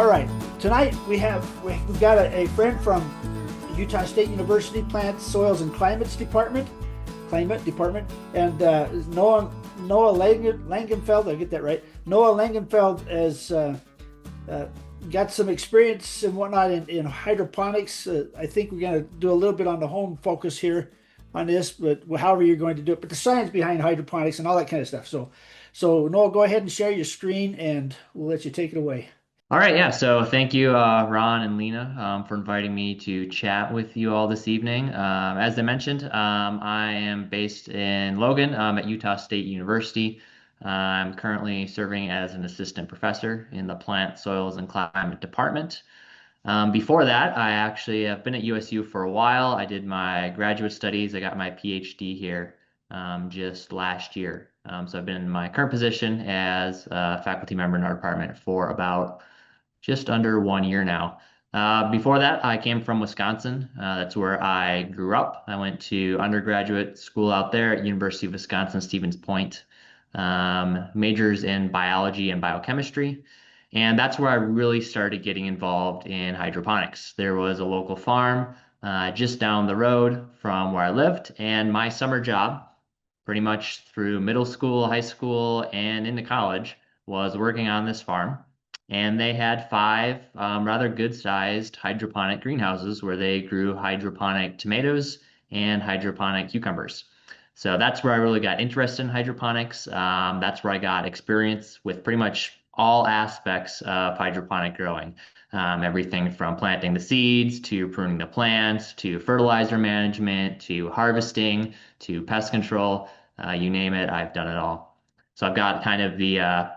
All right. Tonight we've got a friend from Utah State University Plants, Soils and Climate Department, and Noah Langenfeld. I get that right. Noah Langenfeld has uh, got some experience and whatnot in hydroponics. I think we're going to do a little bit on the home focus here on this, but however you're going to do it, but the science behind hydroponics and all that kind of stuff. So Noah, go ahead and share your screen, and we'll let you take it away. All right, yeah. So thank you, Ron and Lena, for inviting me to chat with you all this evening. As I mentioned, I am based in Logan, at Utah State University. I'm currently serving as an assistant professor in the Plant, Soils, and Climate Department. Before that, I actually have been at USU for a while. I did my graduate studies. I got my PhD here just last year. So I've been in my current position as a faculty member in our department for about just under 1 year now. Before that, I came from Wisconsin. That's where I grew up. I went to undergraduate school out there at University of Wisconsin, Stevens Point. Majors in biology and biochemistry. And that's where I really started getting involved in hydroponics. There was a local farm just down the road from where I lived, and my summer job, pretty much through middle school, high school, and into college, was working on this farm. And they had five rather good-sized hydroponic greenhouses where they grew hydroponic tomatoes and hydroponic cucumbers. So that's where I really got interested in hydroponics. That's where I got experience with pretty much all aspects of hydroponic growing. Everything from planting the seeds to pruning the plants to fertilizer management to harvesting to pest control. You name it, I've done it all. So I've got kind of the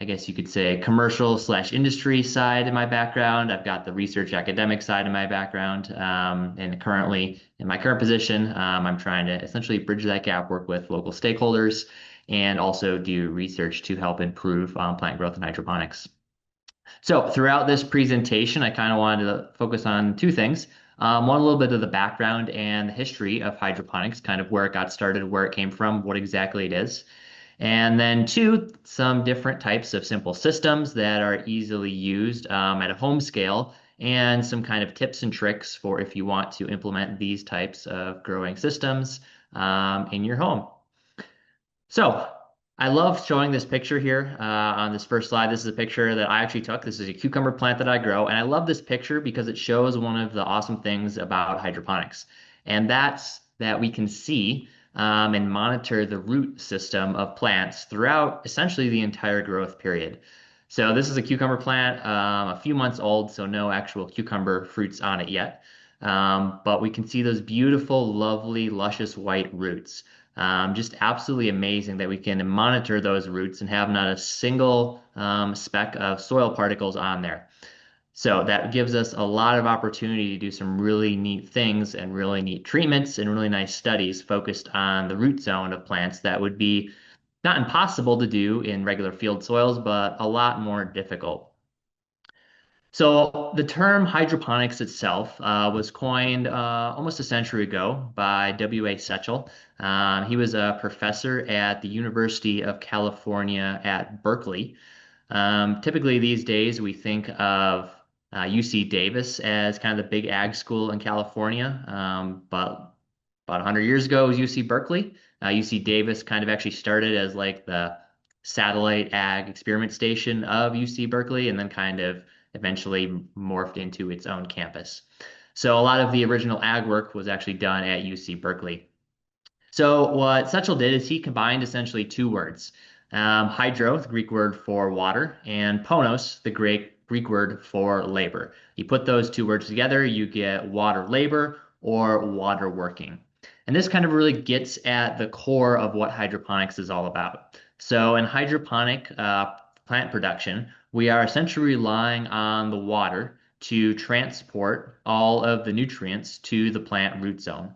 I guess you could say commercial slash industry side in my background. I've got the research academic side in my background. And currently in my current position, I'm trying to essentially bridge that gap, work with local stakeholders, and also do research to help improve plant growth and hydroponics. So throughout this presentation, I kind of wanted to focus on two things. One, a little bit of the background and the history of hydroponics, kind of where it got started, where it came from, what exactly it is. And then two, some different types of simple systems that are easily used at a home scale, and some kind of tips and tricks for if you want to implement these types of growing systems in your home. So I love showing this picture here on this first slide. This is a picture that I actually took. This is a cucumber plant that I grow. And I love this picture because it shows one of the awesome things about hydroponics. And that's that we can see and monitor the root system of plants throughout essentially the entire growth period. So this is a cucumber plant, a few months old, so no actual cucumber fruits on it yet. But we can see those beautiful, lovely, luscious white roots. Just absolutely amazing that we can monitor those roots and have not a single speck of soil particles on there. So that gives us a lot of opportunity to do some really neat things and really neat treatments and really nice studies focused on the root zone of plants that would be not impossible to do in regular field soils, but a lot more difficult. So the term hydroponics itself was coined almost a century ago by W.A. Setchell. He was a professor at the University of California at Berkeley. Typically these days we think of UC Davis as kind of the big ag school in California, but about 100 years ago it was UC Berkeley. UC Davis kind of actually started as like the satellite ag experiment station of UC Berkeley and then kind of eventually morphed into its own campus. So a lot of the original ag work was actually done at UC Berkeley. So what Setchell did is he combined essentially two words, hydro, the Greek word for water, and ponos, the Greek word for labor. You put those two words together, you get water labor or water working. And this kind of really gets at the core of what hydroponics is all about. So in hydroponic plant production, we are essentially relying on the water to transport all of the nutrients to the plant root zone.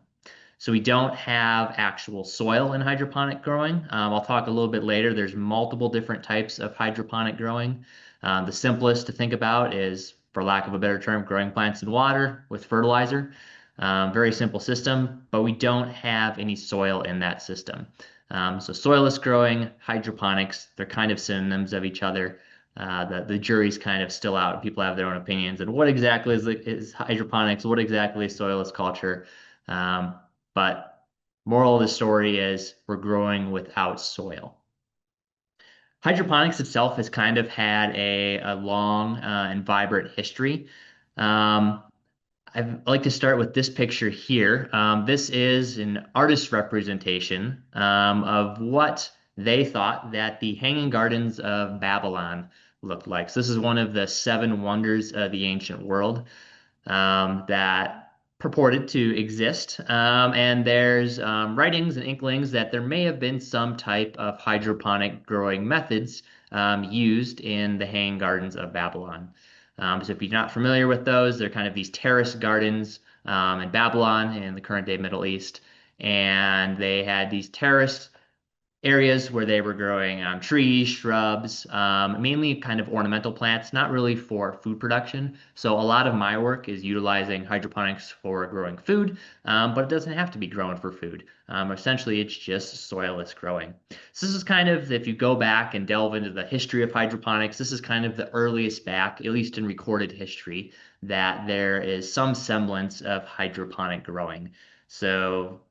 So we don't have actual soil in hydroponic growing. I'll talk a little bit later. There's multiple different types of hydroponic growing. The simplest to think about is, for lack of a better term, growing plants in water with fertilizer. Very simple system, but we don't have any soil in that system. So soilless growing, hydroponics, they're kind of synonyms of each other. the jury's kind of still out. People have their own opinions. And what exactly is hydroponics? What exactly is soilless culture? Um, but moral of the story is we're growing without soil. Hydroponics itself has kind of had a long and vibrant history. Um, I'd like to start with this picture here. This is an artist's representation of what they thought that the Hanging Gardens of Babylon looked like. So this is one of the seven wonders of the ancient world that purported to exist. And there's writings and inklings that there may have been some type of hydroponic growing methods used in the Hanging Gardens of Babylon. So if you're not familiar with those, they're kind of these terrace gardens in Babylon in the current day Middle East. And they had these terrace areas where they were growing trees, shrubs, mainly kind of ornamental plants, not really for food production. So a lot of my work is utilizing hydroponics for growing food, but it doesn't have to be grown for food. Essentially, it's just soilless growing. So this is kind of, if you go back and delve into the history of hydroponics, this is kind of the earliest back, at least in recorded history, that there is some semblance of hydroponic growing. So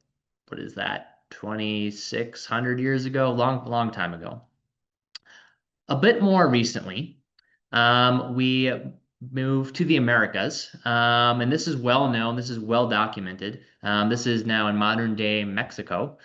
what is that? 2,600 years ago, long time ago. A bit more recently, we moved to the Americas, and this is well known, this is well documented. This is now in modern day Mexico,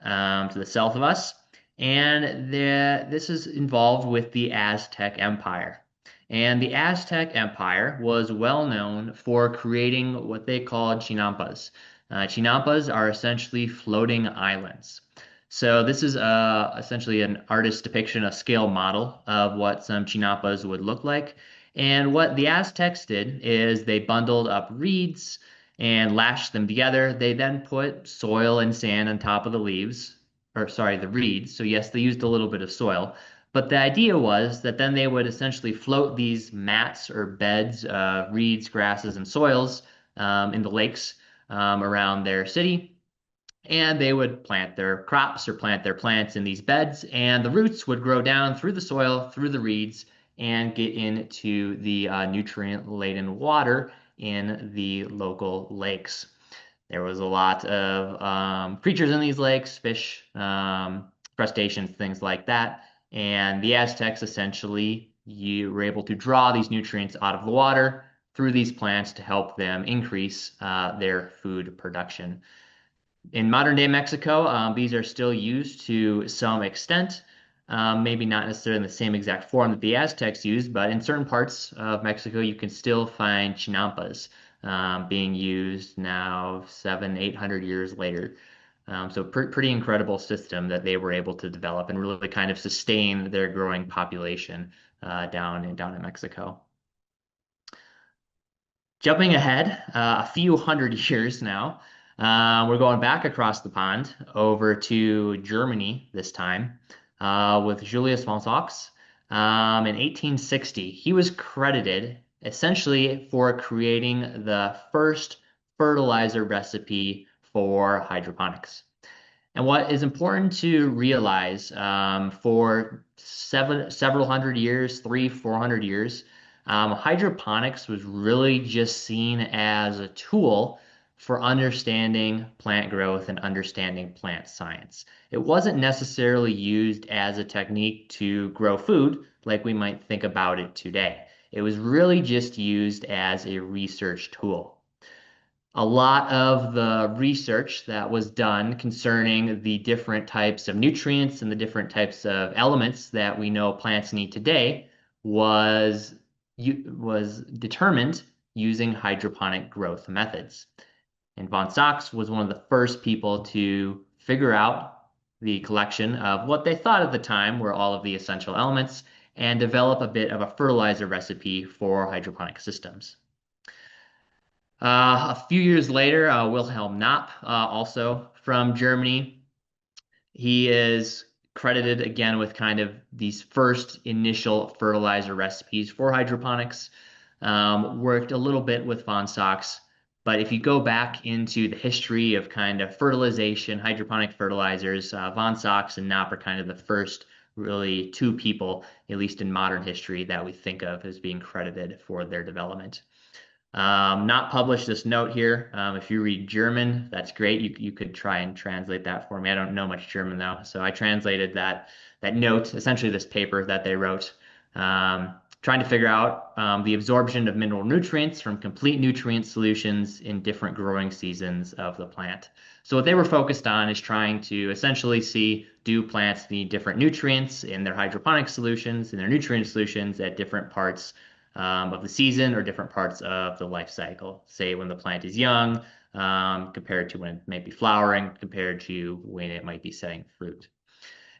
to the south of us, and this is involved with the Aztec Empire. And the Aztec Empire was well known for creating what they called chinampas. Chinampas are essentially floating islands. So this is essentially an artist's depiction, a scale model of what some chinampas would look like. And what the Aztecs did is they bundled up reeds and lashed them together. They then put soil and sand on top of the leaves, or sorry, the reeds. So yes, they used a little bit of soil. But the idea was that then they would essentially float these mats or beds of reeds, grasses, and soils in the lakes around their city, and they would plant their crops or plant their plants in these beds, and the roots would grow down through the soil, through the reeds, and get into the nutrient-laden water in the local lakes. There was a lot of creatures in these lakes, fish, crustaceans, things like that. And the Aztecs essentially, you were able to draw these nutrients out of the water through these plants to help them increase their food production. In modern day Mexico, these are still used to some extent. Maybe not necessarily in the same exact form that the Aztecs used, but in certain parts of Mexico, you can still find chinampas being used now 700, 800 years later. So pretty incredible system that they were able to develop and really kind of sustain their growing population down in Mexico. Jumping ahead a few hundred years now, we're going back across the pond over to Germany this time with Julius von Sachs. In 1860, he was credited essentially for creating the first fertilizer recipe for hydroponics. And what is important to realize for several hundred years, 400 years, hydroponics was really just seen as a tool for understanding plant growth and understanding plant science. It wasn't necessarily used as a technique to grow food like we might think about it today. It was really just used as a research tool. A lot of the research that was done concerning the different types of nutrients and the different types of elements that we know plants need today was was determined using hydroponic growth methods. And von Sachs was one of the first people to figure out the collection of what they thought at the time were all of the essential elements and develop a bit of a fertilizer recipe for hydroponic systems. A few years later, Wilhelm Knopp, also from Germany, he is credited again with kind of these first initial fertilizer recipes for hydroponics. Worked a little bit with von Sachs, but if you go back into the history of kind of fertilization, hydroponic fertilizers, von Sachs and Knopp are kind of the first really two people, at least in modern history, that we think of as being credited for their development. Not published this note here. If you read German, that's great. You could try and translate that for me. I don't know much German though, so I translated that note, essentially this paper that they wrote, trying to figure out the absorption of mineral nutrients from complete nutrient solutions in different growing seasons of the plant. So what they were focused on is trying to essentially see, do plants need different nutrients in their hydroponic solutions, in their nutrient solutions at different parts of the season or different parts of the life cycle. Say when the plant is young, compared to when it might be flowering, compared to when it might be setting fruit.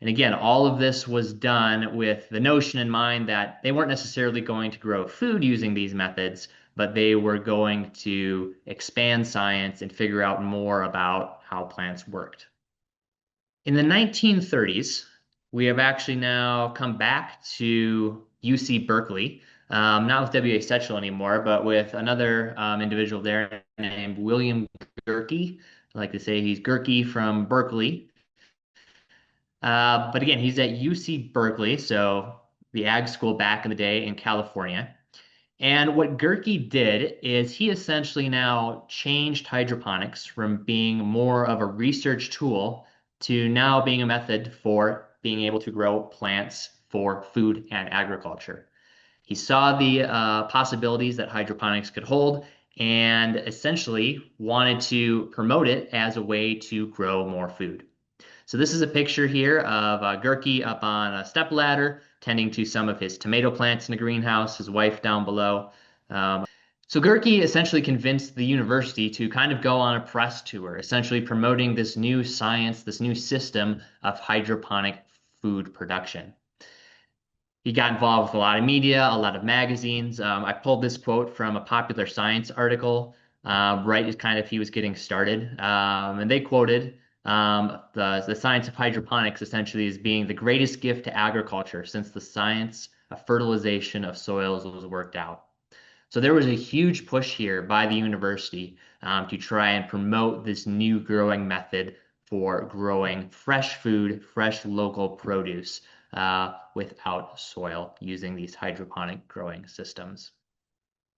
And again, all of this was done with the notion in mind that they weren't necessarily going to grow food using these methods, but they were going to expand science and figure out more about how plants worked. In the 1930s, we have actually now come back to UC Berkeley, not with W.A. Setchell anymore, but with another individual there named William Gerke. I like to say he's Gerke from Berkeley. But again, he's at UC Berkeley, so the ag school back in the day in California. And what Gerke did is he essentially now changed hydroponics from being more of a research tool to now being a method for being able to grow plants for food and agriculture. He saw the possibilities that hydroponics could hold and essentially wanted to promote it as a way to grow more food. So this is a picture here of Gerke up on a step ladder, tending to some of his tomato plants in the greenhouse, his wife down below. So Gerke essentially convinced the university to kind of go on a press tour, essentially promoting this new science, this new system of hydroponic food production. He got involved with a lot of media, a lot of magazines. I pulled this quote from a Popular Science article, right as kind of he was getting started. And they quoted the science of hydroponics essentially as being the greatest gift to agriculture since the science of fertilization of soils was worked out. So there was a huge push here by the university to try and promote this new growing method for growing fresh food, fresh local produce without soil using these hydroponic growing systems.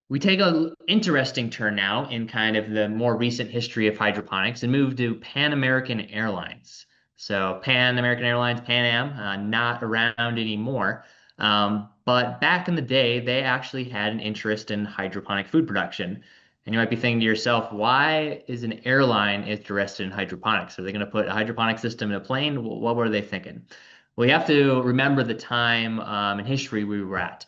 We take an interesting turn now in kind of the more recent history of hydroponics and move to Pan American Airlines. So Pan American Airlines, Pan Am, not around anymore. But back in the day, they actually had an interest in hydroponic food production. And you might be thinking to yourself, why is an airline interested in hydroponics? Are they going to put a hydroponic system in a plane? What were they thinking? Well, you have to remember the time in history we were at.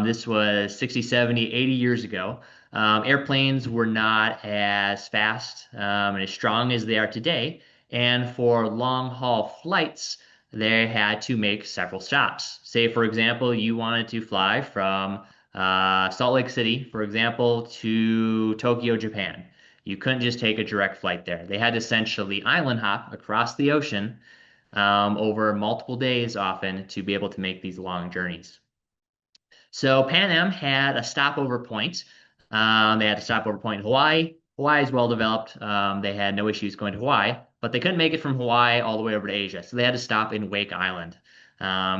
This was 60, 70, 80 years ago. Airplanes were not as fast and as strong as they are today. And for long haul flights, they had to make several stops. Say, for example, you wanted to fly from Salt Lake City, for example, to Tokyo, Japan. You couldn't just take a direct flight there. They had to essentially island hop across the ocean over multiple days often to be able to make these long journeys. So Pan Am had a stopover point. They had a stopover point in Hawaii. Hawaii is well developed. They had no issues going to Hawaii, but they couldn't make it from Hawaii all the way over to Asia. So they had to stop in Wake Island.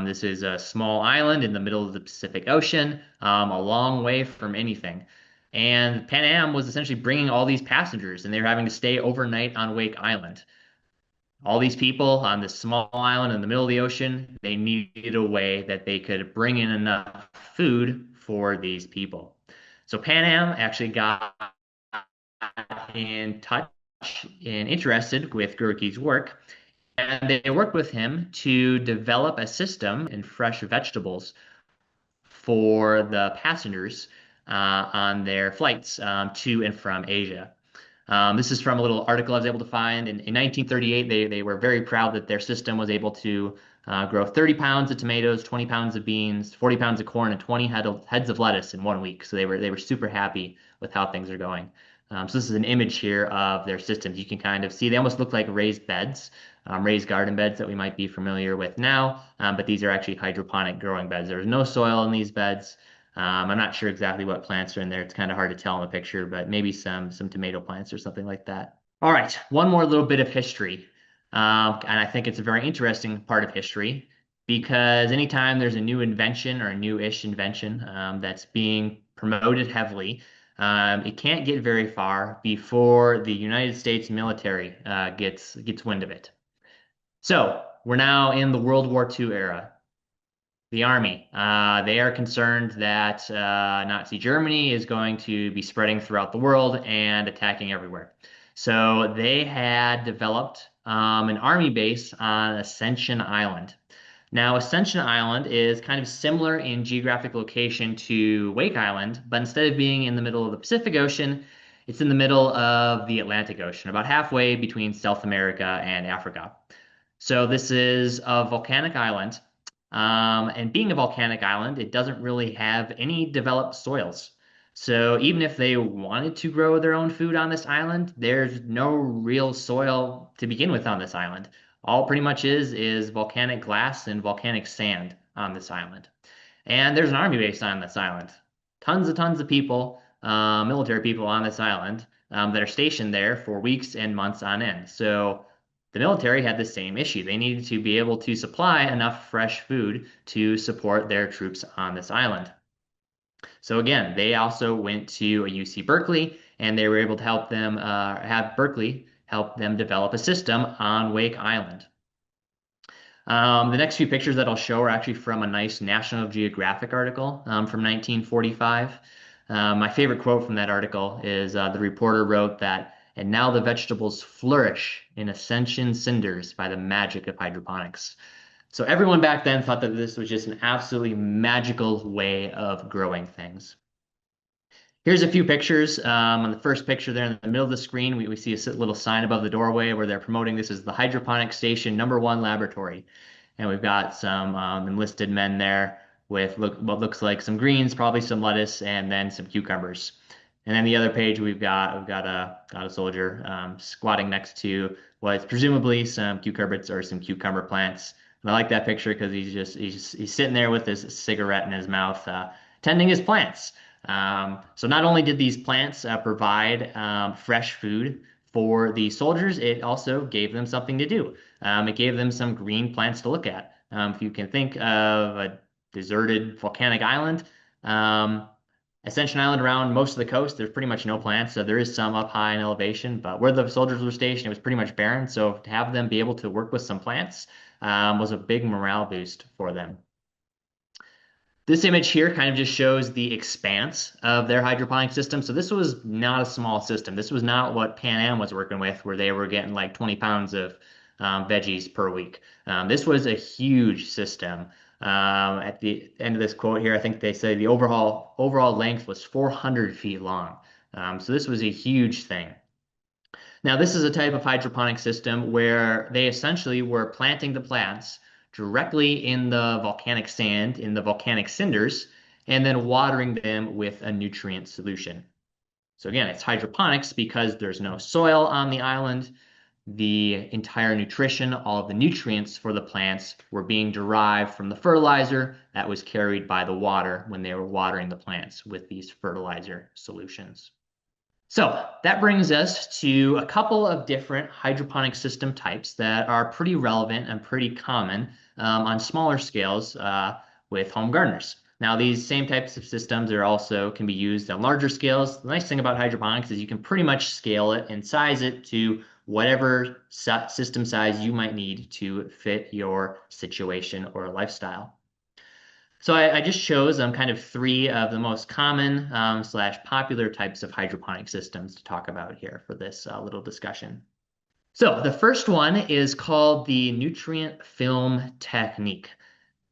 This is a small island in the middle of the Pacific Ocean, a long way from anything. And Pan Am was essentially bringing all these passengers, and they were having to stay overnight on Wake Island. All these people on this small island in the middle of the ocean, they needed a way that they could bring in enough food for these people. So Pan Am actually got in touch and interested with Gerke's work, and they worked with him to develop a system in fresh vegetables for the passengers on their flights to and from Asia. This is from a little article I was able to find. In 1938, they were very proud that their system was able to grow 30 pounds of tomatoes, 20 pounds of beans, 40 pounds of corn, and 20 heads of lettuce in 1 week. So they were super happy with how things are going. So this is an image here of their systems. You can kind of see they almost look like raised beds, raised garden beds that we might be familiar with now, but these are actually hydroponic growing beds. There's no soil in these beds. I'm not sure exactly what plants are in there. It's kind of hard to tell in the picture, but maybe some tomato plants or something like that. All right, one more little bit of history, and I think it's a very interesting part of history. because anytime there's a new invention or a new-ish invention that's being promoted heavily, it can't get very far before the United States military gets wind of it. So we're now in the World War II era. The Army, they are concerned that Nazi Germany is going to be spreading throughout the world and attacking everywhere. So they had developed an army base on Ascension Island. Now, Ascension Island is kind of similar in geographic location to Wake Island, but instead of being in the middle of the Pacific Ocean, it's in the middle of the Atlantic Ocean, about halfway between South America and Africa. So this is a volcanic island. And being a volcanic island, it doesn't really have any developed soils. So even if they wanted to grow their own food on this island, there's no real soil to begin with on this island. All pretty much is volcanic glass and volcanic sand on this island. And there's an army base on this island. Tons of people, military people on this island that are stationed there for weeks and months on end. So the military had the same issue. They needed to be able to supply enough fresh food to support their troops on this island. So again, they also went to a UC Berkeley and they were able to help them have Berkeley help them develop a system on Wake Island. The next few pictures that I'll show are actually from a nice National Geographic article from 1945. My favorite quote from that article is the reporter wrote that, "And now the vegetables flourish in ascension cinders by the magic of hydroponics." So everyone back then thought that this was just an absolutely magical way of growing things. Here's a few pictures. On the first picture there in the middle of the screen, we see a little sign above the doorway where they're promoting this as the Hydroponics Station #1 laboratory. And we've got some enlisted men there with what looks like some greens, probably some lettuce, and then some cucumbers. And then the other page, we've got a soldier squatting next to what's presumably some cucurbits or some cucumber plants. And I like that picture because he's sitting there with his cigarette in his mouth, tending his plants. So not only did these plants provide fresh food for the soldiers, it also gave them something to do. It gave them some green plants to look at. If you can think of a deserted volcanic island, Ascension Island around most of the coast, there's pretty much no plants. So there is some up high in elevation, but where the soldiers were stationed, it was pretty much barren. So to have them be able to work with some plants was a big morale boost for them. This image here kind of just shows the expanse of their hydroponic system. So this was not a small system. This was not what Pan Am was working with, where they were getting like 20 pounds of veggies per week. This was a huge system. At the end of this quote here, I think they say the overall length was 400 feet long. So this was a huge thing. Now, this is a type of hydroponic system where they essentially were planting the plants directly in the volcanic sand, in the volcanic cinders, and then watering them with a nutrient solution. So again, it's hydroponics because there's no soil on the island. The entire nutrition, all of the nutrients for the plants were being derived from the fertilizer that was carried by the water when they were watering the plants with these fertilizer solutions. So that brings us to a couple of different hydroponic system types that are pretty relevant and pretty common on smaller scales with home gardeners. Now, these same types of systems are also can be used on larger scales. The nice thing about hydroponics is you can pretty much scale it and size it to whatever system size you might need to fit your situation or lifestyle. So I just chose kind of three of the most common slash popular types of hydroponic systems to talk about here for this little discussion. So the first one is called the nutrient film technique.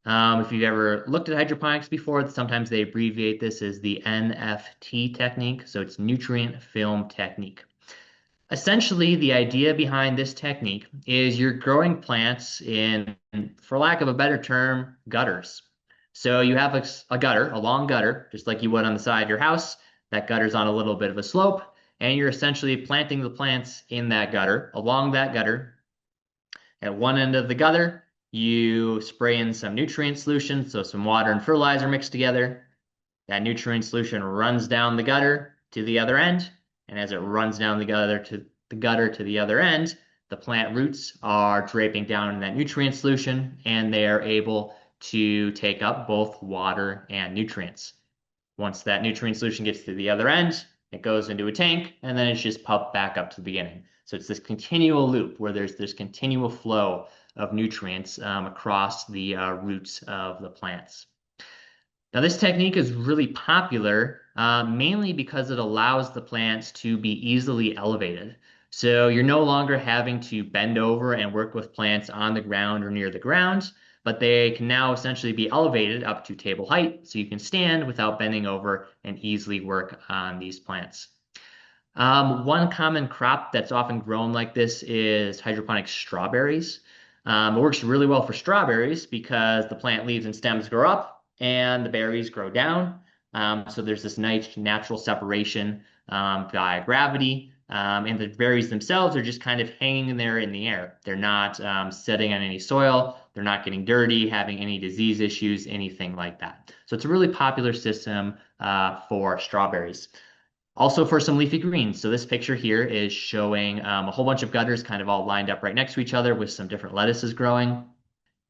If you've ever looked at hydroponics before, sometimes they abbreviate this as the NFT technique. So it's nutrient film technique. Essentially, the idea behind this technique is you're growing plants in, for lack of a better term, gutters. So you have a gutter, a long gutter, just like you would on the side of your house. That gutter's on a little bit of a slope, and you're essentially planting the plants in that gutter, along that gutter. At one end of the gutter, you spray in some nutrient solution, so some water and fertilizer mixed together. That nutrient solution runs down the gutter to the other end, and as it runs down the gutter to the other end, the plant roots are draping down in that nutrient solution, and they are able to take up both water and nutrients. Once that nutrient solution gets to the other end, it goes into a tank, and then it's just pumped back up to the beginning. So it's this continual loop where there's this continual flow of nutrients across the roots of the plants. Now, this technique is really popular mainly because it allows the plants to be easily elevated. So you're no longer having to bend over and work with plants on the ground or near the ground, but they can now essentially be elevated up to table height so you can stand without bending over and easily work on these plants. One common crop that's often grown like this is hydroponic strawberries. It works really well for strawberries because the plant leaves and stems grow up and the berries grow down. So there's this nice natural separation via gravity. And the berries themselves are just kind of hanging in there in the air. They're not setting on any soil. They're not getting dirty, having any disease issues, anything like that. So it's a really popular system for strawberries. Also for some leafy greens. So this picture here is showing a whole bunch of gutters kind of all lined up right next to each other with some different lettuces growing.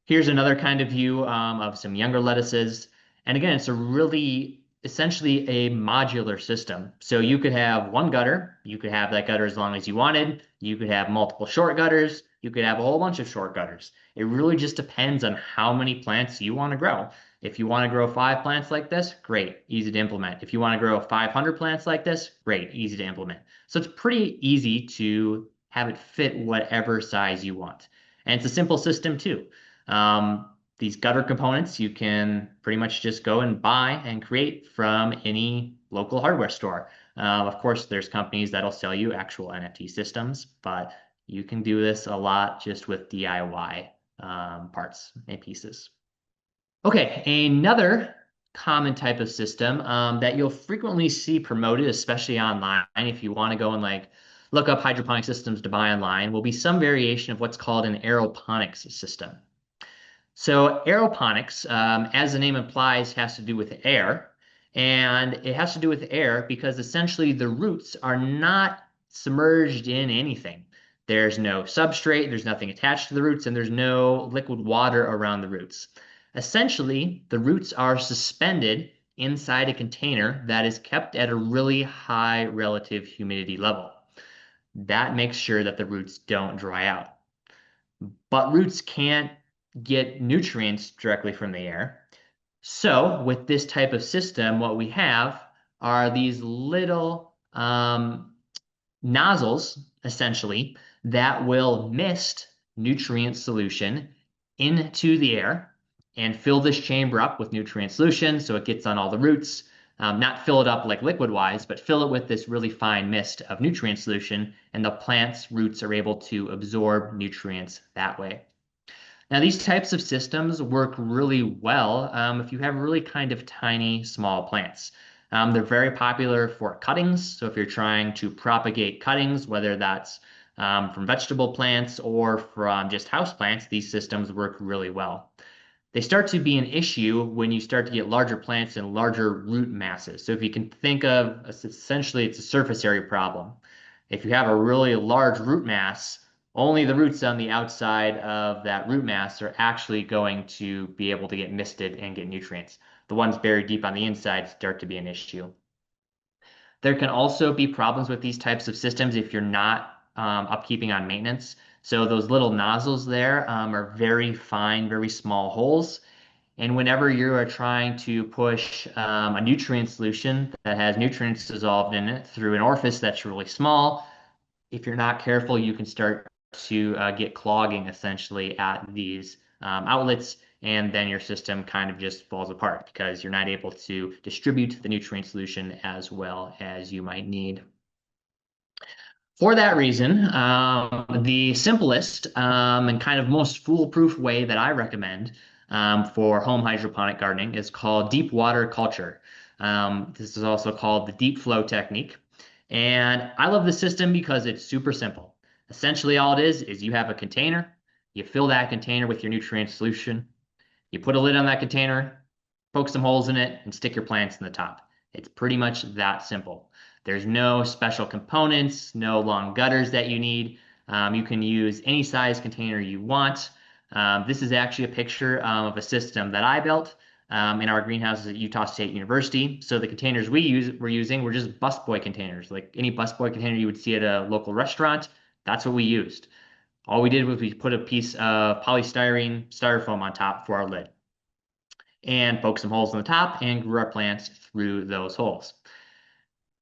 Here's another kind of view of some younger lettuces. And again, it's a really essentially a modular system. So you could have one gutter, you could have that gutter as long as you wanted, you could have multiple short gutters, you could have a whole bunch of short gutters. It really just depends on how many plants you want to grow. If you want to grow 5 plants like this, great, easy to implement. If you want to grow 500 plants like this, great, easy to implement. So it's pretty easy to have it fit whatever size you want. And it's a simple system too. These gutter components you can pretty much just go and buy and create from any local hardware store. Of course, there's companies that'll sell you actual NFT systems, but you can do this a lot just with DIY parts and pieces. Okay, another common type of system that you'll frequently see promoted, especially online, if you want to go and like look up hydroponic systems to buy online, will be some variation of what's called an aeroponics system. So aeroponics, as the name implies, has to do with air. And it has to do with air because essentially the roots are not submerged in anything. There's no substrate, there's nothing attached to the roots, and there's no liquid water around the roots. Essentially, the roots are suspended inside a container that is kept at a really high relative humidity level. That makes sure that the roots don't dry out. But roots can't get nutrients directly from the air. So with this type of system, what we have are these little nozzles, essentially, that will mist nutrient solution into the air and fill this chamber up with nutrient solution so it gets on all the roots. Not fill it up like liquid-wise, but fill it with this really fine mist of nutrient solution, and the plant's roots are able to absorb nutrients that way. Now, these types of systems work really well if you have really kind of tiny, small plants. They're very popular for cuttings. So if you're trying to propagate cuttings, whether that's from vegetable plants or from just house plants, these systems work really well. They start to be an issue when you start to get larger plants and larger root masses. So if you can think of, essentially, it's a surface area problem. If you have a really large root mass, only the roots on the outside of that root mass are actually going to be able to get misted and get nutrients. The ones buried deep on the inside start to be an issue. There can also be problems with these types of systems if you're not upkeeping on maintenance. So those little nozzles there are very fine, very small holes. And whenever you are trying to push a nutrient solution that has nutrients dissolved in it through an orifice that's really small, if you're not careful, you can start to get clogging essentially at these outlets, and then your system kind of just falls apart because you're not able to distribute the nutrient solution as well as you might need. For that reason, the simplest and kind of most foolproof way that I recommend for home hydroponic gardening is called deep water culture. This is also called the deep flow technique. And I love the system because it's super simple. Essentially, all it is you have a container, you fill that container with your nutrient solution, you put a lid on that container, poke some holes in it, and stick your plants in the top. It's pretty much that simple. There's no special components, no long gutters that you need. You can use any size container you want. This is actually a picture of a system that I built in our greenhouses at Utah State University. So the containers we're using were just busboy containers, like any busboy container you would see at a local restaurant. That's what we used. All we did was we put a piece of polystyrene styrofoam on top for our lid and poked some holes in the top and grew our plants through those holes.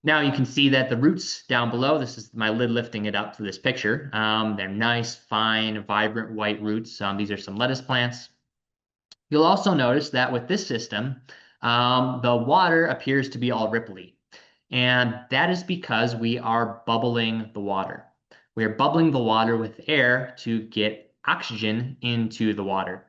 Now you can see that the roots down below, this is my lid lifting it up for this picture. They're nice, fine, vibrant white roots. These are some lettuce plants. You'll also notice that with this system, the water appears to be all ripply. And that is because we are bubbling the water. We are bubbling the water with air to get oxygen into the water.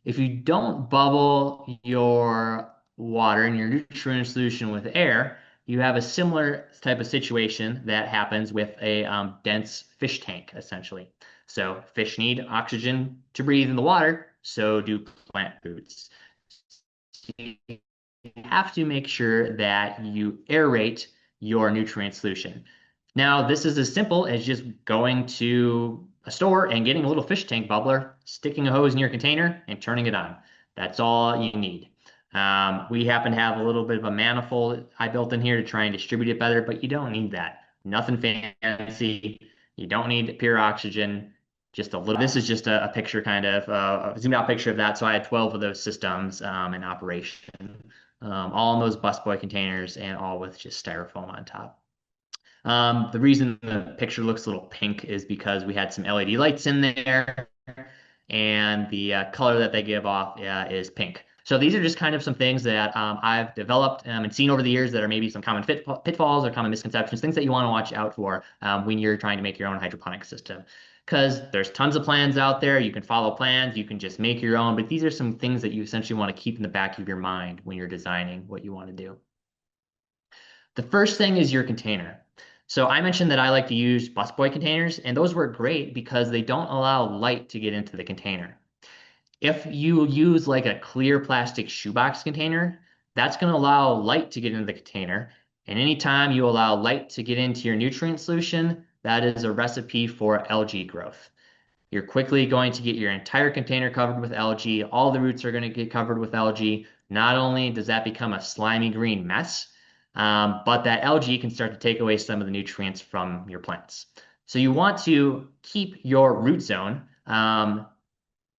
If you don't bubble your water and your nutrient solution with air, you have a similar type of situation that happens with a dense fish tank, essentially. So fish need oxygen to breathe in the water, so do plant roots. You have to make sure that you aerate your nutrient solution. Now, this is as simple as just going to a store and getting a little fish tank bubbler, sticking a hose in your container, and turning it on. That's all you need. We happen to have a little bit of a manifold I built in here to try and distribute it better, but you don't need that. Nothing fancy. You don't need pure oxygen. Just a little. This is just a picture, kind of a zoomed out picture of that. So I had 12 of those systems in operation, all in those busboy containers, and all with just styrofoam on top. The reason the picture looks a little pink is because we had some LED lights in there, and the color that they give off is pink. So these are just kind of some things that I've developed and seen over the years that are maybe some common pitfalls or common misconceptions, things that you want to watch out for when you're trying to make your own hydroponic system. Because there's tons of plans out there. You can follow plans, you can just make your own, but these are some things that you essentially want to keep in the back of your mind when you're designing what you want to do. The first thing is your container. So I mentioned that I like to use busboy containers, and those work great because they don't allow light to get into the container. If you use like a clear plastic shoebox container, that's going to allow light to get into the container. And anytime you allow light to get into your nutrient solution, that is a recipe for algae growth. You're quickly going to get your entire container covered with algae. All the roots are going to get covered with algae. Not only does that become a slimy green mess, but that algae can start to take away some of the nutrients from your plants. So you want to keep your root zone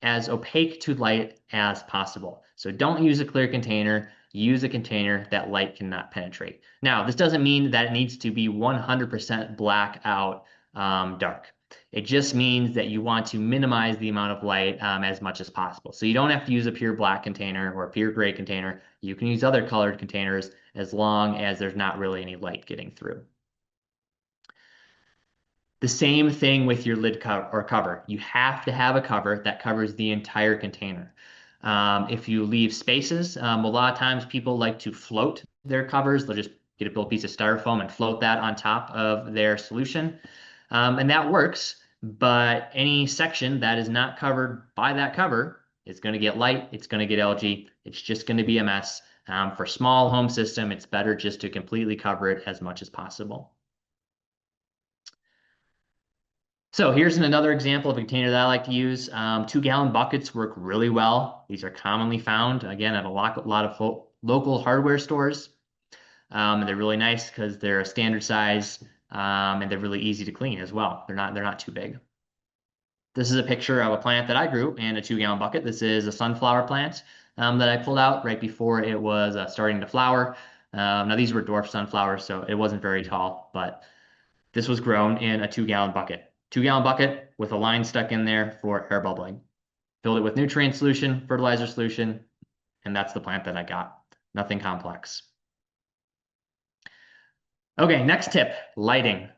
as opaque to light as possible. So don't use a clear container. Use a container that light cannot penetrate. Now, this doesn't mean that it needs to be 100% black out dark. It just means that you want to minimize the amount of light as much as possible. So you don't have to use a pure black container or a pure gray container. You can use other colored containers as long as there's not really any light getting through. The same thing with your lid cover. You have to have a cover that covers the entire container. If you leave spaces, a lot of times people like to float their covers. They'll just get a little piece of styrofoam and float that on top of their solution. And that works, but any section that is not covered by that cover is going to get light, it's going to get algae, it's just going to be a mess. For small home system, it's better just to completely cover it as much as possible. So here's another example of a container that I like to use. 2-gallon buckets work really well. These are commonly found, again, at a lot of local hardware stores. They're really nice because they're a standard size, and they're really easy to clean as well. They're not too big. This is a picture of a plant that I grew in a 2-gallon bucket. This is a sunflower plant that I pulled out right before it was starting to flower. Now these were dwarf sunflowers, so it wasn't very tall, but this was grown in a 2-gallon bucket. 2-gallon bucket with a line stuck in there for air bubbling. Filled it with nutrient solution, fertilizer solution, and that's the plant that I got. Nothing complex. Okay, next tip, lighting.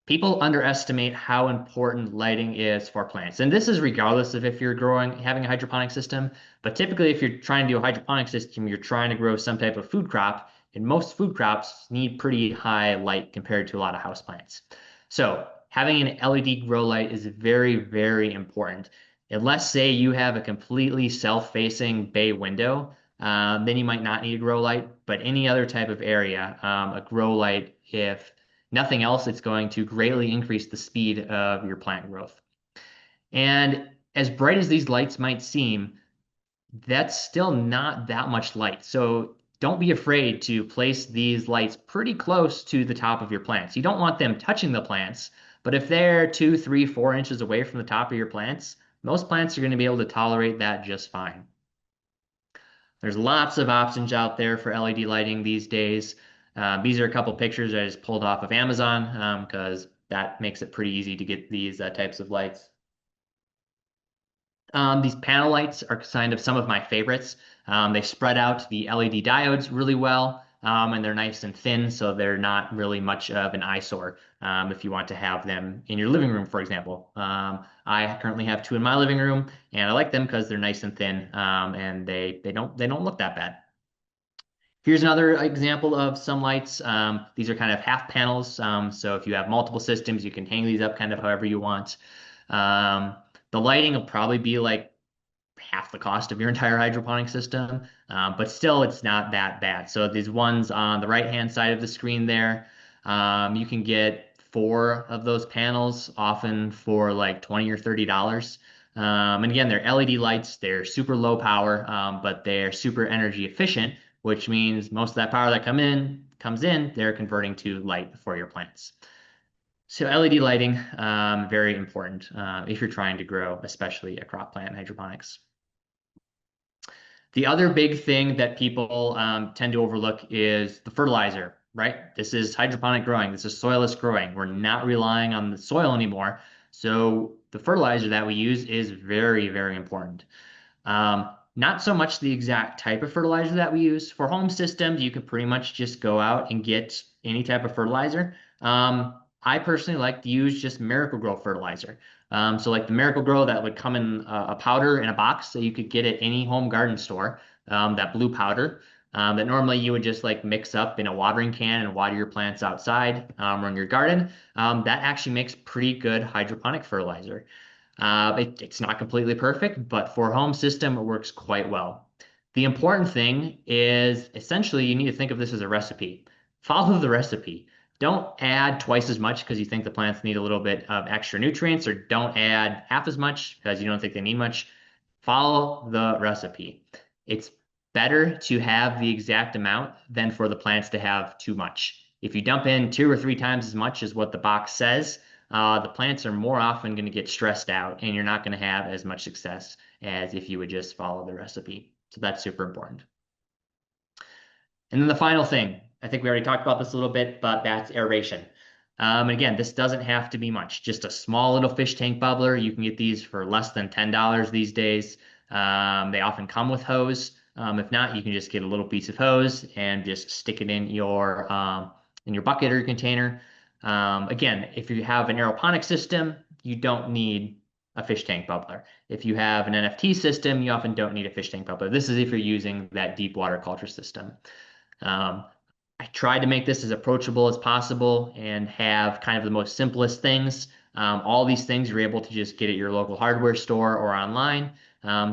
People underestimate how important lighting is for plants. And this is regardless of if you're having a hydroponic system, but typically if you're trying to do a hydroponic system, you're trying to grow some type of food crop, and most food crops need pretty high light compared to a lot of houseplants. So having an LED grow light is very, very important. Unless, say, you have a completely self-facing bay window, then you might not need a grow light, but any other type of area, a grow light, if Nothing else, it's going to greatly increase the speed of your plant growth. And as bright as these lights might seem, that's still not that much light. So don't be afraid to place these lights pretty close to the top of your plants. You don't want them touching the plants, but if they're 2, 3, 4 inches away from the top of your plants, most plants are going to be able to tolerate that just fine. There's lots of options out there for LED lighting these days. These are a couple pictures I just pulled off of Amazon because that makes it pretty easy to get these types of lights. These panel lights are kind of some of my favorites. They spread out the LED diodes really well, and they're nice and thin, so they're not really much of an eyesore if you want to have them in your living room, for example. I currently have two in my living room, and I like them because they're nice and thin, and they don't look that bad. Here's another example of some lights. These are kind of half panels, so if you have multiple systems, you can hang these up kind of however you want. Um, the lighting will probably be like half the cost of your entire hydroponic system, but still it's not that bad. So these ones on the right-hand side of the screen there, you can get four of those panels, often for like 20 or $30. And again, they're LED lights, they're super low power, but they're super energy efficient, which means most of that power that comes in, they're converting to light for your plants. So LED lighting, very important if you're trying to grow, especially a crop plant in hydroponics. The other big thing that people tend to overlook is the fertilizer, right? This is hydroponic growing. This is soilless growing. We're not relying on the soil anymore. So the fertilizer that we use is very, very important. Not so much the exact type of fertilizer that we use. For home systems, you can pretty much just go out and get any type of fertilizer. I personally like to use just Miracle-Gro fertilizer. So like the Miracle-Gro that would come in a powder in a box that you could get at any home garden store, that blue powder that normally you would just like mix up in a watering can and water your plants outside or in your garden. That actually makes pretty good hydroponic fertilizer. It's not completely perfect, but for a home system, it works quite well. The important thing is essentially you need to think of this as a recipe. Follow the recipe. Don't add twice as much because you think the plants need a little bit of extra nutrients, or don't add half as much because you don't think they need much. Follow the recipe. It's better to have the exact amount than for the plants to have too much. If you dump in 2 or 3 times as much as what the box says, the plants are more often going to get stressed out and you're not going to have as much success as if you would just follow the recipe. So that's super important. And then the final thing, I think we already talked about this a little bit, but that's aeration. Again, this doesn't have to be much, just a small little fish tank bubbler. You can get these for less than $10 these days. They often come with hose. If not, you can just get a little piece of hose and just stick it in your bucket or your container. Again, if you have an aeroponic system, you don't need a fish tank bubbler. If you have an NFT system, you often don't need a fish tank bubbler. This is if you're using that deep water culture system. Um, I tried to make this as approachable as possible and have kind of the most simplest things. All these things you're able to just get at your local hardware store or online.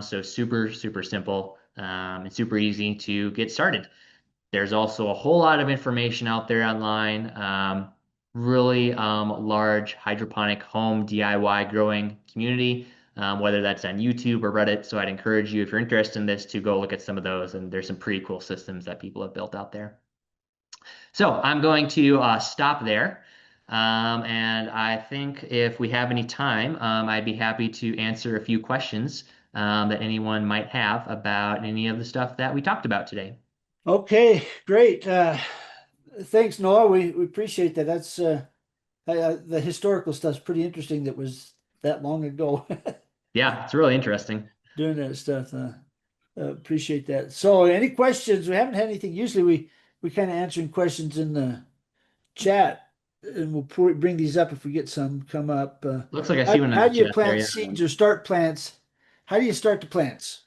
So super, super simple and super easy to get started. There's also a whole lot of information out there online. Really large hydroponic home DIY growing community, whether that's on YouTube or Reddit. So I'd encourage you, if you're interested in this, to go look at some of those. And there's some pretty cool systems that people have built out there. So I'm going to stop there. And I think if we have any time, I'd be happy to answer a few questions that anyone might have about any of the stuff that we talked about today. Okay, great. Thanks, Noah. We appreciate that. That's the historical stuff's pretty interesting. That was that long ago Yeah, it's really interesting. doing that stuff. Appreciate that. So, any questions? We haven't had anything. Usually, we kind of answering questions in the chat, and we'll bring these up if we get some come up. Looks like I see one in How the do you chat there. plant Yeah. seeds or start plants? How do you start the plants?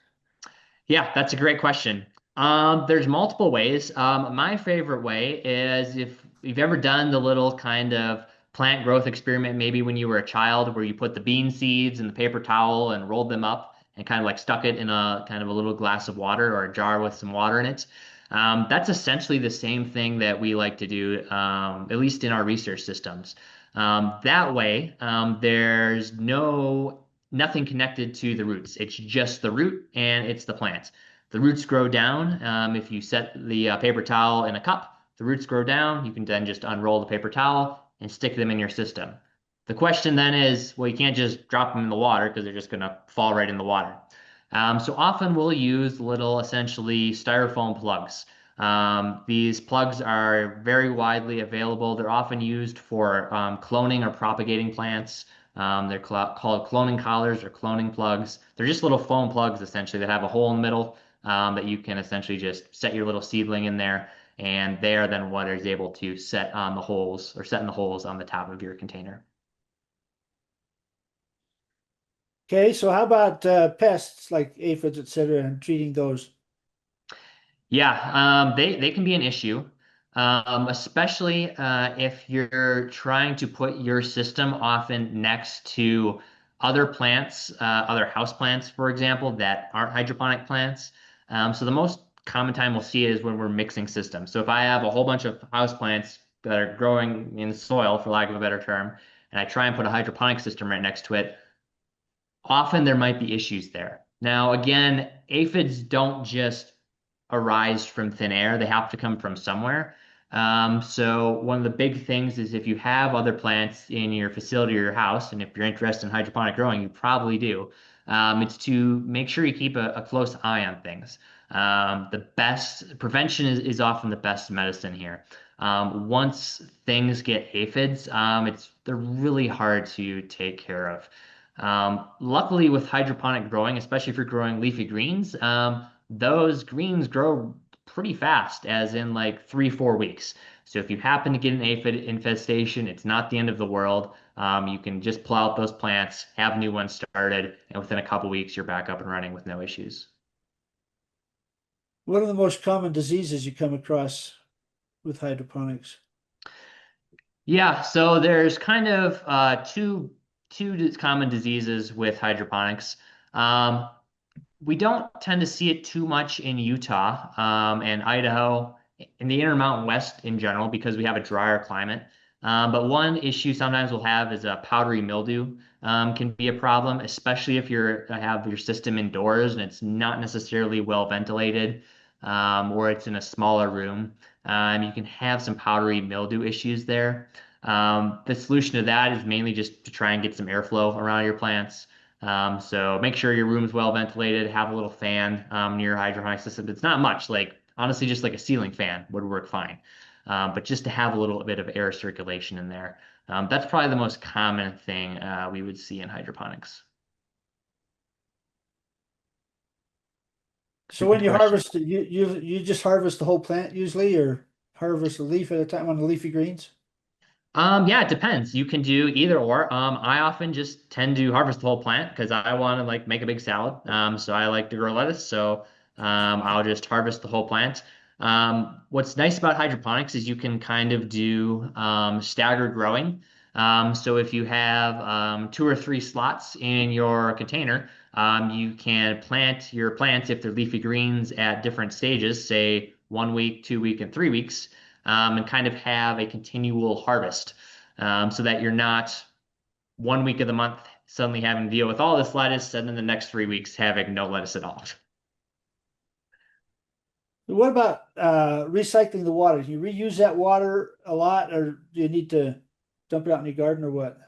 Yeah, that's a great question. There's multiple ways. My favorite way is if you've ever done the little kind of plant growth experiment, maybe when you were a child, where you put the bean seeds in the paper towel and rolled them up and kind of like stuck it in a kind of a little glass of water or a jar with some water in it. That's essentially the same thing that we like to do, at least in our research systems. That way, there's nothing connected to the roots. It's just the root and it's the plant. The roots grow down. If you set the paper towel in a cup, the roots grow down. You can then just unroll the paper towel and stick them in your system. The question then is, well, you can't just drop them in the water because they're just going to fall right in the water. So often we'll use little essentially styrofoam plugs. These plugs are very widely available. They're often used for cloning or propagating plants. They're called cloning collars or cloning plugs. They're just little foam plugs essentially that have a hole in the middle that you can essentially just set your little seedling in there, and they are then what is able to set on the holes or set in the holes on the top of your container. Okay, so how about pests like aphids, et cetera, and treating those? Yeah, they can be an issue, especially if you're trying to put your system often next to other plants, other house plants, for example, that aren't hydroponic plants. So the most common time we'll see it is when we're mixing systems. So if I have a whole bunch of house plants that are growing in soil, for lack of a better term, and I try and put a hydroponic system right next to it, often there might be issues there. Now, again, aphids don't just arise from thin air, they have to come from somewhere. So, one of the big things is if you have other plants in your facility or your house, and if you're interested in hydroponic growing, you probably do, it's to make sure you keep a close eye on things. The best prevention is often the best medicine here. Once things get aphids, they're really hard to take care of. Luckily, with hydroponic growing, especially if you're growing leafy greens, those greens grow pretty fast, as in like 3, 4 weeks. So if you happen to get an aphid infestation, it's not the end of the world. You can just pull out those plants, have new ones started, and within a couple weeks, you're back up and running with no issues. What are the most common diseases you come across with hydroponics? Yeah, so there's kind of common diseases with hydroponics. Um, we don't tend to see it too much in Utah and Idaho, in the Intermountain West in general, because we have a drier climate. But one issue sometimes we'll have is a powdery mildew can be a problem, especially if you're have your system indoors and it's not necessarily well ventilated, or it's in a smaller room. You can have some powdery mildew issues there. The solution to that is mainly just to try and get some airflow around your plants. So make sure your room is well ventilated, have a little fan near your hydroponic system. It's not much, like honestly, just like a ceiling fan would work fine. But just to have a little bit of air circulation in there. That's probably the most common thing we would see in hydroponics. So when Good you question. harvest, you just harvest the whole plant usually, or harvest a leaf at a time on the leafy greens? Yeah, it depends. You can do either or. I often just tend to harvest the whole plant because I want to like make a big salad. So I like to grow lettuce. So I'll just harvest the whole plant. What's nice about hydroponics is you can kind of do staggered growing. So if you have 2 or 3 slots in your container, you can plant your plants if they're leafy greens at different stages, say 1 week, 2 week, and 3 weeks, and kind of have a continual harvest, so that you're not 1 week of the month suddenly having to deal with all this lettuce, and then the next 3 weeks having no lettuce at all. What about recycling the water? Do you reuse that water a lot, or do you need to dump it out in your garden, or what?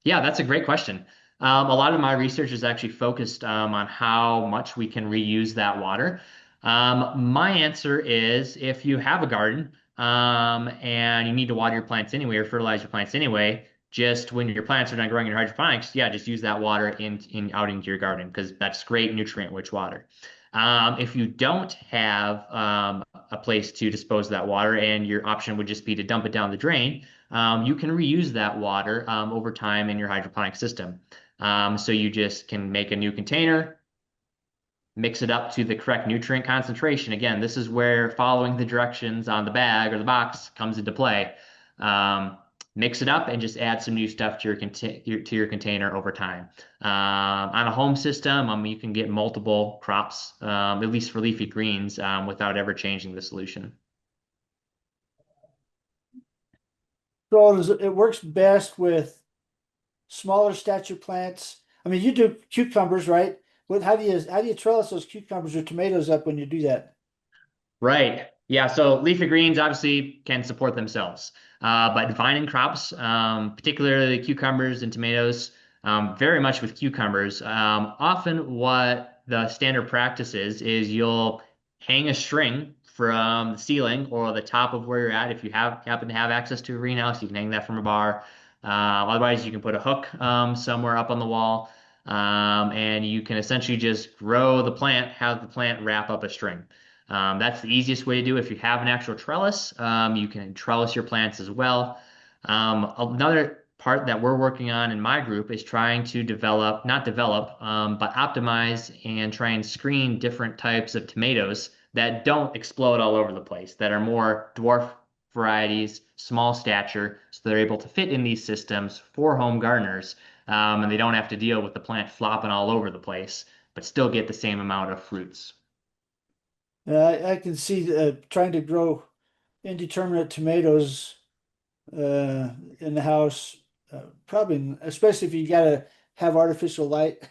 Yeah, that's a great question. A lot of my research is actually focused on how much we can reuse that water. My answer is if you have a garden and you need to water your plants anyway or fertilize your plants anyway, just when your plants are done growing in your hydroponics, yeah, just use that water in out into your garden because that's great nutrient-rich water. If you don't have a place to dispose of that water and your option would just be to dump it down the drain, you can reuse that water over time in your hydroponic system. So you just can make a new container, mix it up to the correct nutrient concentration. Again, this is where following the directions on the bag or the box comes into play. Um, mix it up and just add some new stuff to your container over time. On a home system, you can get multiple crops, at least for leafy greens, without ever changing the solution. So it works best with smaller stature plants. I mean, you do cucumbers, right? How do you trellis those cucumbers or tomatoes up when you do that? Right. Yeah. So leafy greens obviously can support themselves. But vine crops, particularly cucumbers and tomatoes, very much with cucumbers, often what the standard practice is you'll hang a string from the ceiling or the top of where you're at. If you happen to have access to a greenhouse, you can hang that from a bar. Otherwise, you can put a hook somewhere up on the wall. And you can essentially just grow the plant, have the plant wrap up a string. That's the easiest way to do it. If you have an actual trellis, you can trellis your plants as well. Another part that we're working on in my group is trying to not develop, but optimize and try and screen different types of tomatoes that don't explode all over the place, that are more dwarf varieties, small stature, so they're able to fit in these systems for home gardeners, and they don't have to deal with the plant flopping all over the place, but still get the same amount of fruits. I can see trying to grow indeterminate tomatoes in the house, probably, especially if you got to have artificial light.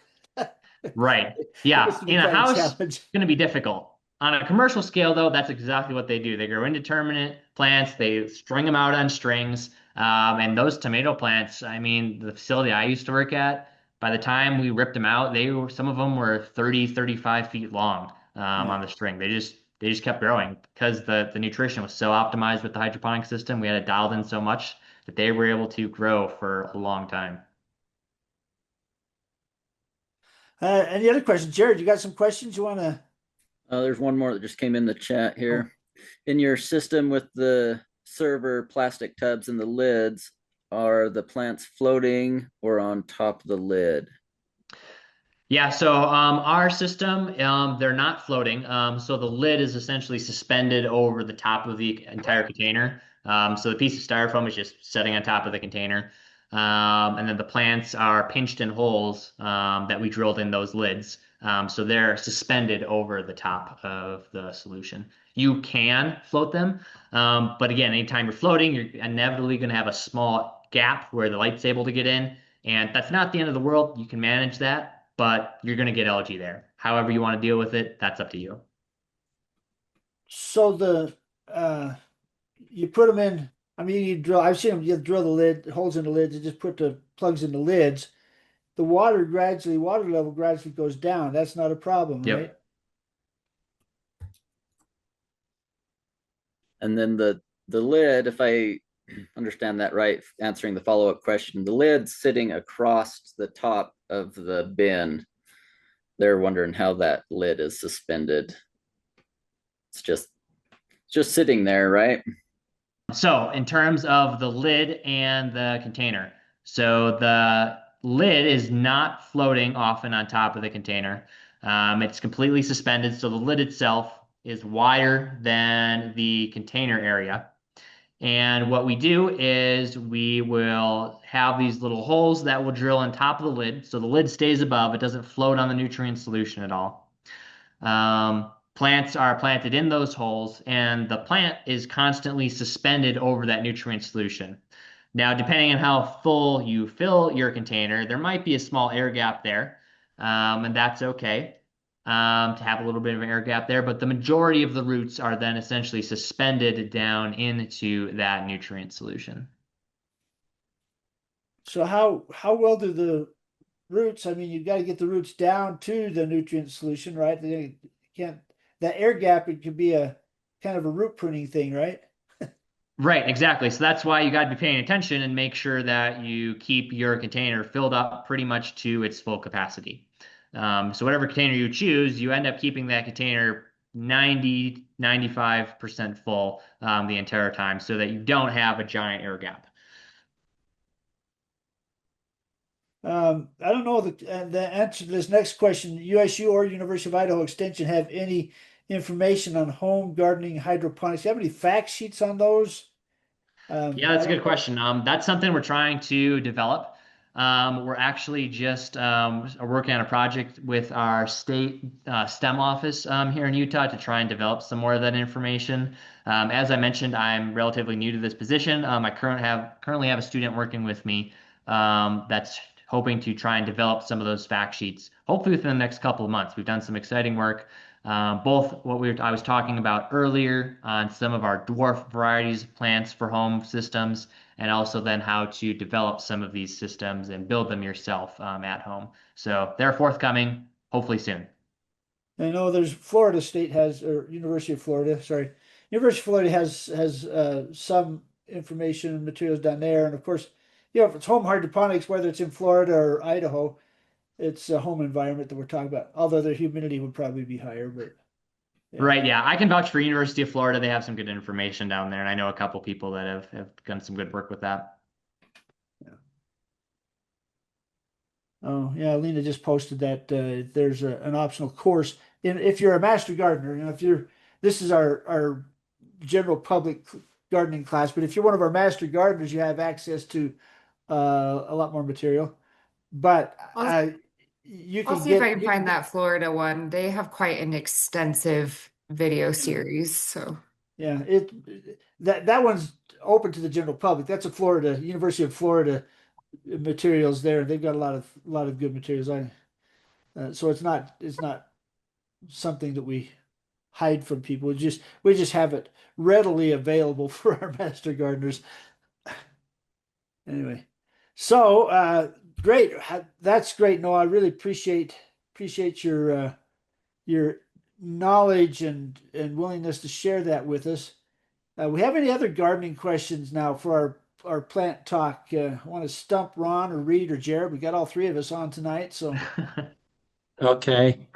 Right. I Yeah. guess it'd be In a quite a house, it's challenge. going to be difficult. On a commercial scale, though, that's exactly what they do. They grow indeterminate plants, they string them out on strings. And those tomato plants, I mean, the facility I used to work at, by the time we ripped them out, some of them were 30, 35 feet long Yeah. on the string. They just kept growing because the nutrition was so optimized with the hydroponic system. We had it dialed in so much that they were able to grow for a long time. Any other questions? Jared, you got some questions you want to? There's one more that just came in the chat Oh, here. In your system with the server plastic tubs and the lids, are the plants floating or on top of the lid? Yeah, so our system, they're not floating. So the lid is essentially suspended over the top of the entire container. So the piece of styrofoam is just sitting on top of the container. And then the plants are pinched in holes that we drilled in those lids. So they're suspended over the top of the solution. You can float them, but again, anytime you're floating, you're inevitably going to have a small gap where the light's able to get in. And that's not the end of the world. You can manage that, but you're going to get algae there. However you want to deal with it, that's up to you. so uh, you put them in. I mean, you drill. I've seen them. You drill the lid, holes in the lids, and just put the plugs in the lids. The water level gradually goes down. That's not a problem, right? Yep. And then the lid, if I understand that right, answering the follow-up question, the lid sitting across the top of the bin. They're wondering how that lid is suspended. It's just sitting there, right? So, in terms of the lid and the container, so the lid is not floating often on top of the container. It's completely suspended, so the lid itself is wider than the container area. And what we do is we will have these little holes that will drill on top of the lid. So the lid stays above, it doesn't float on the nutrient solution at all. Plants are planted in those holes, and the plant is constantly suspended over that nutrient solution. Now, depending on how full you fill your container, there might be a small air gap there, and that's okay to have a little bit of an air gap there. But the majority of the roots are then essentially suspended down into that nutrient solution. So how well do the roots? I mean, you got to get the roots down to the nutrient solution, right? They can't that air gap. It could be a kind of a root pruning thing, right? Right, exactly. So that's why you got to be paying attention and make sure that you keep your container filled up pretty much to its full capacity. So whatever container you choose, you end up keeping that container 90-95% full the entire time so that you don't have a giant air gap. I don't know the answer to this next question. USU or University of Idaho Extension have any information on home gardening hydroponics? Do you have any fact sheets on those? Yeah, I that's a don't good know. question. That's something we're trying to develop. We're actually just working on a project with our state STEM office here in Utah to try and develop some more of that information. As I mentioned, I'm relatively new to this position. I currently have a student working with me that's hoping to try and develop some of those fact sheets, hopefully within the next couple of months. We've done some exciting work. Both I was talking about earlier on some of our dwarf varieties of plants for home systems, and also then how to develop some of these systems and build them yourself at home. So they're forthcoming, hopefully soon. I know there's Florida State has, or University of Florida, sorry, University of Florida has some information and materials down there, and of course, if it's home hydroponics, whether it's in Florida or Idaho, it's a home environment that we're talking about. Although the humidity would probably be higher, but yeah. Right, yeah. I can vouch for University of Florida. They have some good information down there, and I know a couple people that have done some good work with that. Oh, yeah, Lena just posted that there's an optional course. And if you're a master gardener, if you're, this is our general public gardening class, but if you're one of our master gardeners, you have access to a lot more material. But I'll you I'll can see if I get, can find that Florida one. They have quite an extensive video series. So yeah, that one's open to the general public. That's a Florida, University of Florida materials there. They've got a lot of good materials. So it's not something that we hide from people. We just have it readily available for our master gardeners. Anyway, so great. That's great, Noah. I really appreciate your knowledge and willingness to share that with us. We have any other gardening questions now for our plant talk? I want to stump Ron or Reed or Jared. We got all three of us on tonight, so Okay.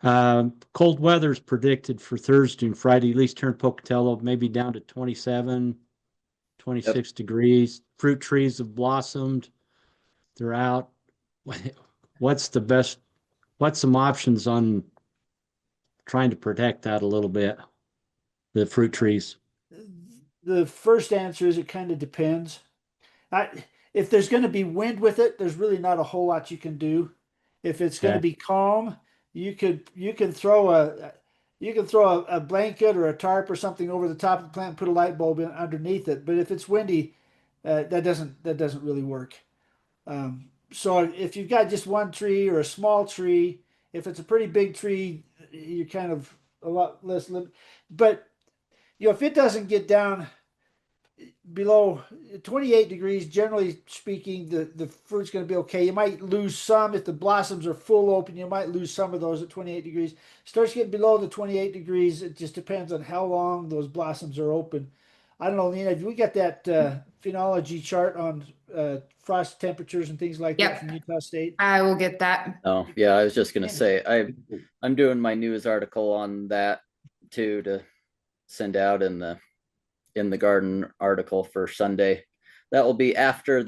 Cold weather's predicted for Thursday and Friday, at least here in Pocatello, maybe down to 27, Yep. 26 degrees. Fruit trees have blossomed. They're out. What's the best, what's some options on trying to protect that a little bit, the fruit trees? the first answer is it kind of depends. I, if there's going to be wind with it, there's really not a whole lot you can do. If it's going to Okay. be calm, you can throw a blanket or a tarp or something over the top of the plant and put a light bulb underneath it. But if it's windy, that doesn't really work. So if you've got just one tree or a small tree, if it's a pretty big tree, you're kind of a lot less lim. But if it doesn't get down below 28 degrees, generally speaking, the fruit's going to be okay. You might lose some if the blossoms are full open. You might lose some of those at 28 degrees. Starts getting below the 28 degrees. It just depends on how long those blossoms are open. I don't know, Lena, do we got that phenology chart on frost temperatures and things like that yep, from Utah State? I will get that. Oh, yeah, I was just gonna say I'm doing my news article on that too to send out in the garden article for Sunday. That will be after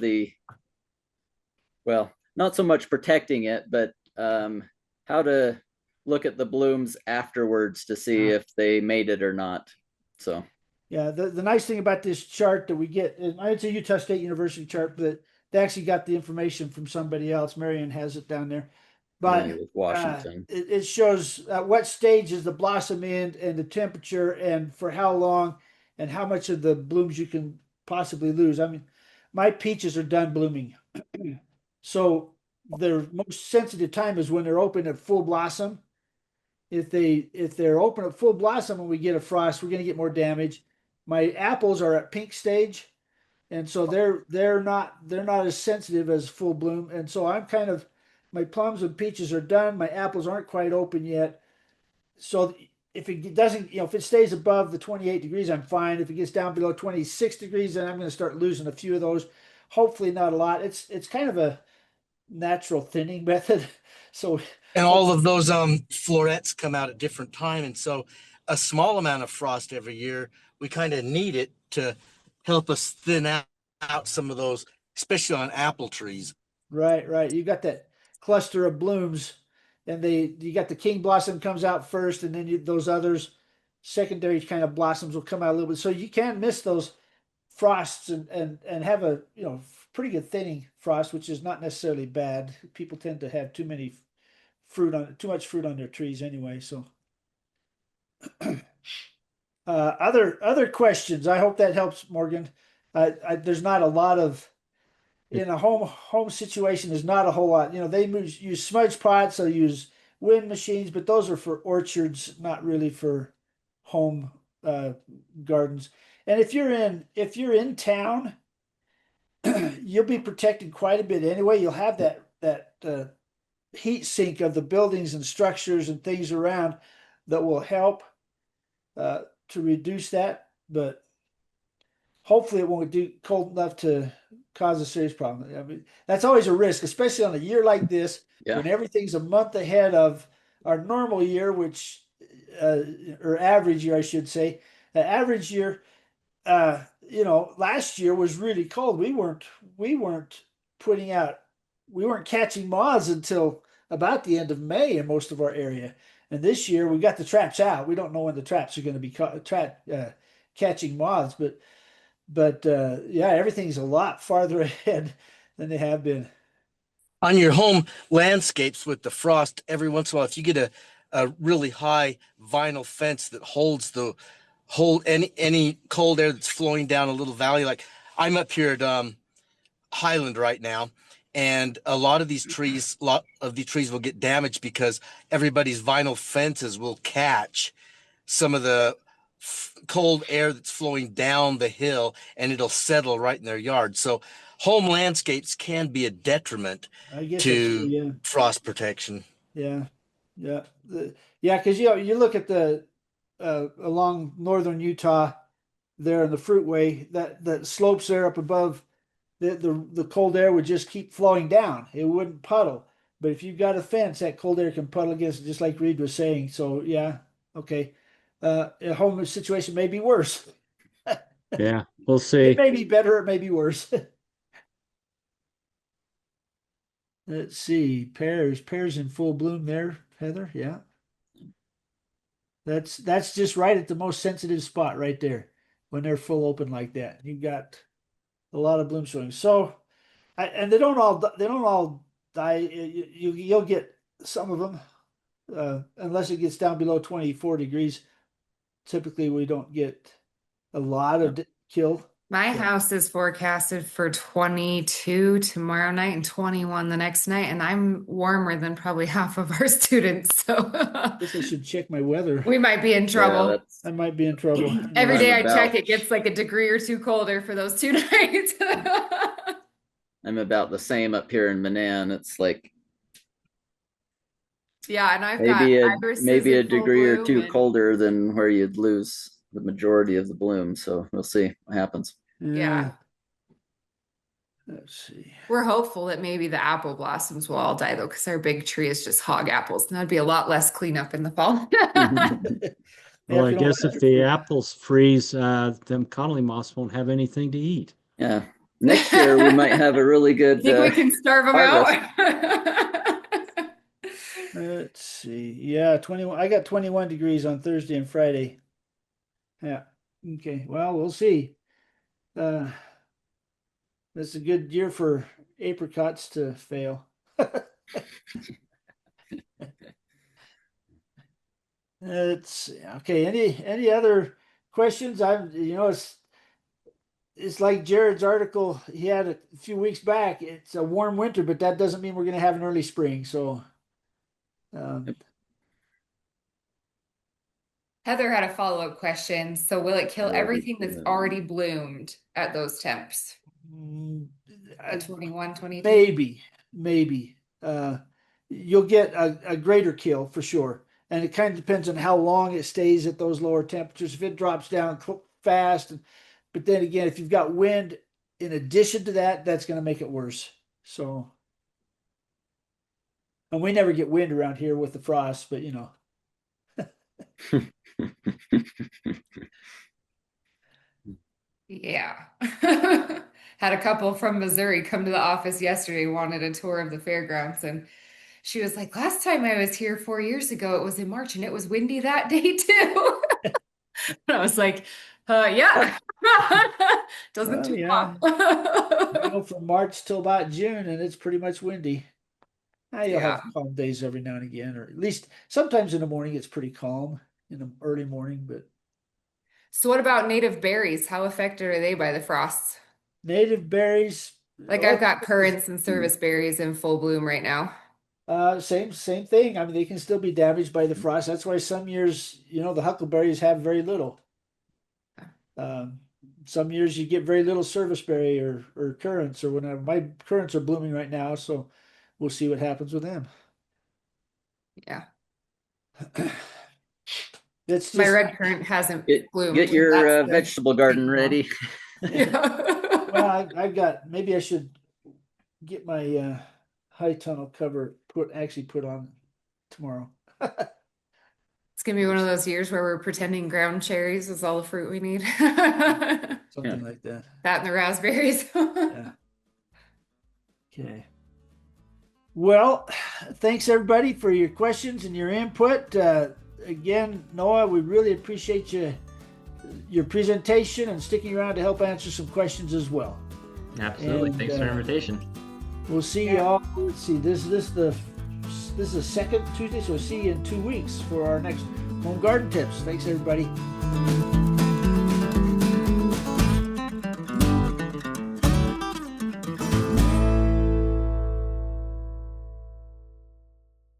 well, not so much protecting it, but how to look at the blooms afterwards to see if they made it or not. So Yeah, the nice thing about this chart that we get, it's a Utah State University chart, but they actually got the information from somebody else. Marion has it down there. I think But it was Washington. it shows what stage is the blossom in and the temperature and for how long and how much of the blooms you can possibly lose. I mean, my peaches are done blooming. So their most sensitive time is when they're open at full blossom. If they're open at full blossom and we get a frost, we're going to get more damage. My apples are at pink stage, and so they're not as sensitive as full bloom. And so I'm kind of my plums and peaches are done. My apples aren't quite open yet. So if it doesn't, if it stays above the 28 degrees, I'm fine. If it gets down below 26 degrees, then I'm going to start losing a few of those. Hopefully not a lot. It's kind of a natural thinning method. So And all of those florets come out at different time, and so a small amount of frost every year, we kind of need it to help us thin out some of those, especially on apple trees. right, right. You got that cluster of blooms, and you got the king blossom comes out first, and then those others secondary kind of blossoms will come out a little bit. So you can miss those frosts and have a pretty good thinning frost, which is not necessarily bad. People tend to have too much fruit on their trees anyway. So other questions. I hope that helps, Morgan. There's not a lot of in a home situation. There's not a whole lot. They use smudge pots. They use wind machines, but those are for orchards, not really for home gardens. And if you're in town, you'll be protected quite a bit anyway. You'll have that heat sink of the buildings and structures and things around that will help to reduce that. But hopefully, it won't do cold enough to cause a serious problem. I mean, that's always a risk, especially on a year like this Yeah. when everything's a month ahead of our normal year, which or average year, I should say. The average year, last year was really cold. We weren't catching moths until about the end of May in most of our area. And this year we got the traps out. We don't know when the traps are going to be catching moths, but yeah, everything's a lot farther ahead than they have been. On your home landscapes with the frost, every once in a while, if you get a really high vinyl fence that hold any cold air that's flowing down a little valley, like I'm up here at Highland right now, and a lot of these trees will get damaged because everybody's vinyl fences will catch some of the cold air that's flowing down the hill, and it'll settle right in their yard. So home landscapes can be a detriment I guess that's true. to Yeah, frost protection. yeah, yeah, yeah. Because you look at the along northern Utah there in the Fruitway, that slopes there up above. The cold air would just keep flowing down. It wouldn't puddle. But if you've got a fence, that cold air can puddle against it, just like Reed was saying. So yeah, okay. A home situation may be worse. Yeah, we'll It see. may be better, it may be worse. Let's see. Pears in full bloom there, Heather. Yeah. That's just right at the most sensitive spot right there when they're full open like that. You've got a lot of bloom showing. So and they don't all die. You'll get some of them, unless it gets down below 24 degrees. Typically, we don't get a lot of kill. My So, house is forecasted for 22 tomorrow night and 21 the next night, and I'm warmer than probably half of our students. So I guess I should check my weather. we might be in Yeah, trouble. I might be in trouble. Every I'm day I about- check, it gets like a degree or two colder for those 2 nights. I'm about the same up here in Manan. It's like Yeah, and I've got irises maybe a in full degree or bloom two and- colder than where you'd lose the majority of the bloom. So we'll see what happens. Yeah. Let's see. We're hopeful that maybe the apple blossoms will all die though, because our big tree is just hog apples, and that'd be a lot less cleanup in the fall. Yeah, Well, if I you don't guess like if your the fruit. apples freeze, them Connolly moths won't have anything to eat. Yeah. Next year we might have a really good Think we can starve them out? Let's see. Yeah, 21. I got 21 degrees on Thursday and Friday. Yeah. Okay. Well, we'll see. That's a good year for apricots to fail. Let's see. Okay. Any other questions? It's like Jared's article he had a few weeks back. It's a warm winter, but that doesn't mean we're going to have an early spring. So, Heather had a follow-up question. So will it kill Early everything that's bloom. already bloomed at those temps? mm, At 21, 22? maybe. You'll get a greater kill for sure. And it kind of depends on how long it stays at those lower temperatures. If it drops down fast, but then again, if you've got wind in addition to that, that's going to make it worse. So, and we never get wind around here with the frost, but Yeah. Had a couple from Missouri come to the office yesterday, wanted a tour of the fairgrounds, and she was like, last time I was here 4 years ago, it was in March and it was windy that day too. And I was like, yeah. Doesn't Well, too yeah. long. From March till about June, and it's pretty much windy. You'll Yeah. have calm days every now and again, or at least sometimes in the morning it's pretty calm in the early morning. But So what about native berries? How affected are they by the frosts? native berries, Like I've got currants and service berries in full bloom right now. same thing. I mean, they can still be damaged by the frost. That's why some years, the huckleberries have very little. Um, some years you get very little serviceberry or currants or whatever. My currants are blooming right now, so we'll see what happens with them. Yeah. It's My just red currant hasn't Get bloomed. get your That's vegetable garden taking off. ready. Yeah. well, I've got maybe I should get my high tunnel cover put on tomorrow. It's gonna be one of those years where we're pretending ground cherries is all the fruit we need. Something like that. That and the raspberries. Yeah. Okay. Well, thanks everybody for your questions and your input. Again, Noah, we really appreciate your presentation and sticking around to help answer some questions as well. Absolutely. And, Thanks for the invitation. We'll see you all. Let's see. This is the second Tuesday, so we'll see you in 2 weeks for our next home garden tips. Thanks everybody.